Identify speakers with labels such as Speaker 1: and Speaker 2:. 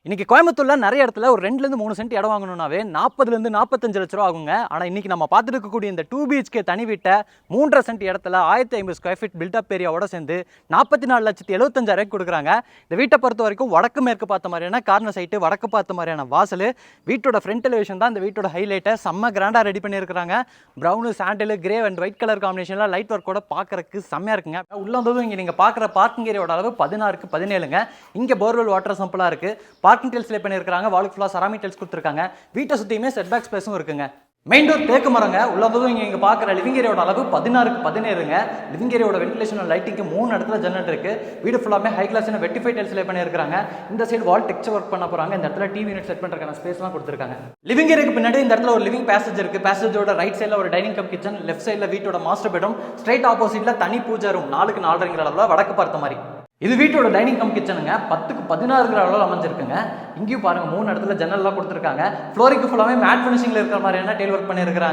Speaker 1: இன்னைக்கு கோயம்புத்தூர்ல நிறைய இடத்துல ஒரு 2-3 சென்ட் இடம் வாங்கணும்னாவே 40 45 லட்ச ரூபா ஆகுங்க. ஆனால் இன்னைக்கு நம்ம பார்த்துட்டு இருக்கக்கூடிய இந்த 2 BHK தனி வீட்டை 3.5 சென்ட் இடத்துல 1050 ஸ்கொயர் ஃபீட் பில்டப் ஏரியாவோட சேர்ந்து 44,75,000 கொடுக்குறாங்க. இந்த வீட்டை பொறுத்த வரைக்கும் வடக்கு மேற்கு பார்த்த மாதிரியான கார்னர் சைட்டு, வடக்கு பார்த்த மாதிரியான வாசல், வீட்டோட ஃப்ரண்ட் எலிவேஷன் தான் இந்த வீட்டோட ஹைலைட்டை செம்ம கிராண்டாக ரெடி பண்ணியிருக்காங்க. Brown, sandal, grey and white colour காம்பினேஷன்ல லைட் ஒர்க்கோட பார்க்கறதுக்கு செம்மையா இருக்குங்க. உள்ள வந்ததும் இங்கே நீங்கள் பார்க்குற பார்க்கிங் ஏரியாவோட அளவு 16க்கு 17ங்க. இங்கே போர்வெல் வாட்டர் சம்பிளாக இருக்குது. பார்க்கிங் டைல்ஸ் லே பண்ணியிருக்காங்க. வாலுக்கு ஃபுல்லாக செராமிக் டைல்ஸ் கொடுத்துருக்காங்க. வீட்டை சுற்றியுமே செட்பேக் ஸ்பேஸும் இருக்குங்க. மெயின் டோர் தேக்கு மரங்க. உள்ள வந்ததும் இங்கே பார்க்குற லிவிங் ஏரியாவோட அளவு 16க்கு 17ங்க. லிவிங் ஏரியாவோட வென்டிலேஷன் லைட்டிங்க்கு 3 இடத்துல ஜன்னல் இருக்கு. வீடு ஃபுல்லாமே high class vitrified tiles lay பண்ணியிருக்காங்க. இந்த சைடு வால் டெக்ஸ்சர் ஒர்க் பண்ண போறாங்க. இந்த இடத்துல டிவி யூனிட் செட் பண்ணுறதுக்கான ஸ்பேஸ்லாம் கொடுத்துருக்காங்க. லிவிங் ஏரியாக்கு பின்னாடி இந்த இடத்துல ஒரு லிவிங் பேசேஜ் இருக்கு. பேசேஜோட ரைட் சைடில் ஒரு டைனிங் கம் கிச்சன், லெஃப்ட் சைடில் வீட்டோட மாஸ்டர் பெட்ரூம், ஸ்ட்ரைட் ஆப்போசிட்ல தனி பூஜை ரூம் 4க்கு 4.5 அளவில் வடக்கு பார்த்த மாதிரி. இது வீட்டோட டைனிங் கம் கிச்சனுங்க. 10க்கு 16 அளவில் அமைஞ்சிருக்குங்க. இங்கேயும் பாருங்க 3 இடத்துல ஜன்னல்லாம் கொடுத்துருக்காங்க. ஃப்ளோரிக்கு ஃபுல்லாமே மேட் ஃபினிஷிங்ல இருக்கிற மாதிரியான டைல் ஒர்க் பண்ணியிருக்காங்க.